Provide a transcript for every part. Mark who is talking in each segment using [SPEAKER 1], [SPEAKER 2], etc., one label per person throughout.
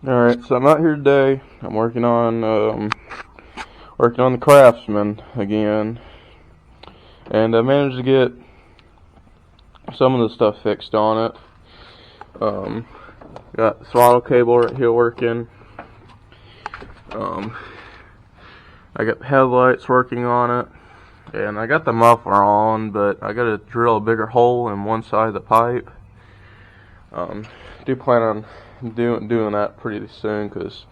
[SPEAKER 1] Alright, so I'm out here today. I'm working on the Craftsman again, and I managed to get some of the stuff fixed on it. Got the throttle cable right here working. I got the headlights working on it, and I got the muffler on, but I got to drill a bigger hole in one side of the pipe. Do plan on doing that pretty soon, because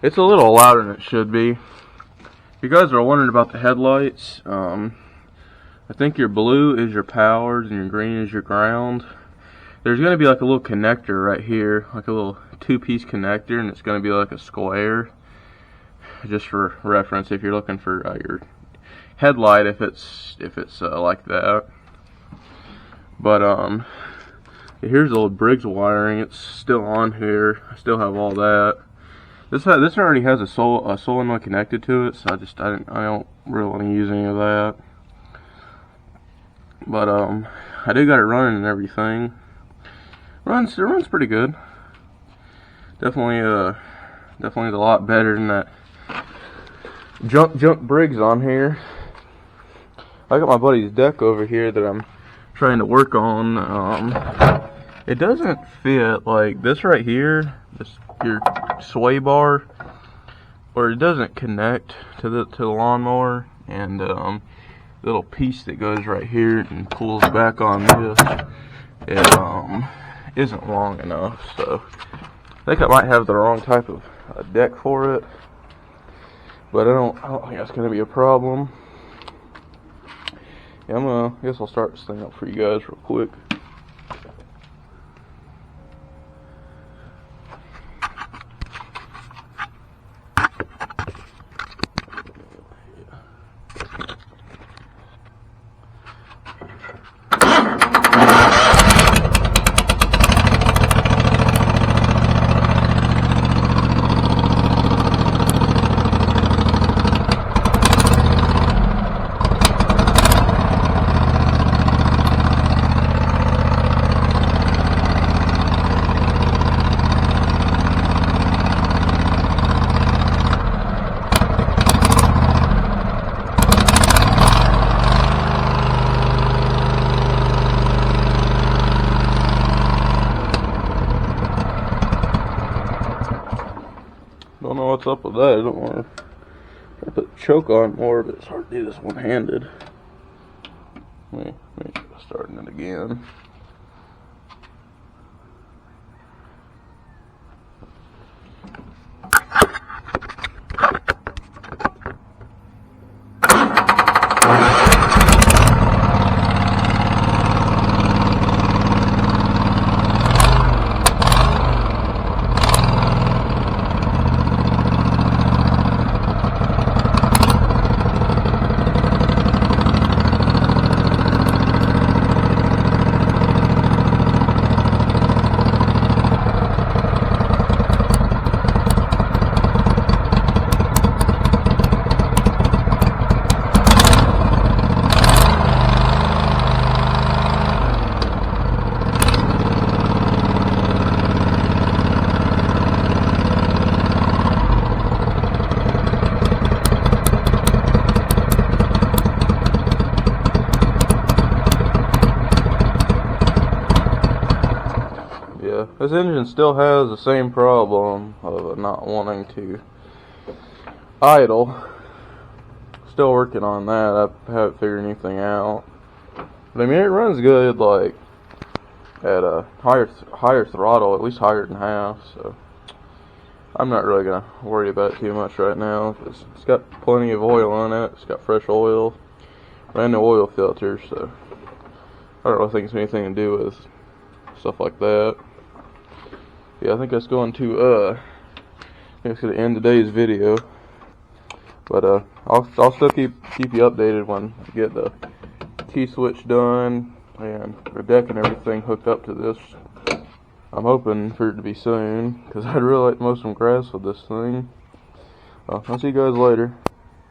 [SPEAKER 1] it's a little louder than it should be. If you guys are wondering about the headlights, I think your blue is your powers and your green is your ground. There's going to be like a little connector right here, like a little two-piece connector, and it's going to be like a square, just for reference if you're looking for your headlight, if it's like that. But here's the old Briggs wiring. It's still on here. I still have all that. This already has a solenoid connected to it, so I don't really want to use any of that. But I do got it running and everything. It runs pretty good. Definitely a lot better than that junk Briggs on here. I got my buddy's deck over here that I'm trying to work on. It doesn't fit, like this right here, your sway bar, or it doesn't connect to the lawnmower, and the little piece that goes right here and pulls back on this, it isn't long enough. So I think I might have the wrong type of deck for it, but I don't think that's gonna be a problem. Yeah, I guess I'll start this thing up for you guys real quick. Don't know what's up with that. I don't want to put the choke on more, but it's hard to do this one-handed. Let me starting it again. This engine still has the same problem of not wanting to idle. Still working on that. I haven't figured anything out. But I mean, it runs good, like at a higher throttle, at least higher than half. So I'm not really gonna worry about it too much right now. It's got plenty of oil in it. It's got fresh oil, brand new oil filters. So I don't really think it's anything to do with stuff like that. Yeah, I think that's going to end today's video. But I'll still keep you updated when I get the T-switch done and the deck and everything hooked up to this. I'm hoping for it to be soon, because I'd really like to mow some grass with this thing. I'll see you guys later.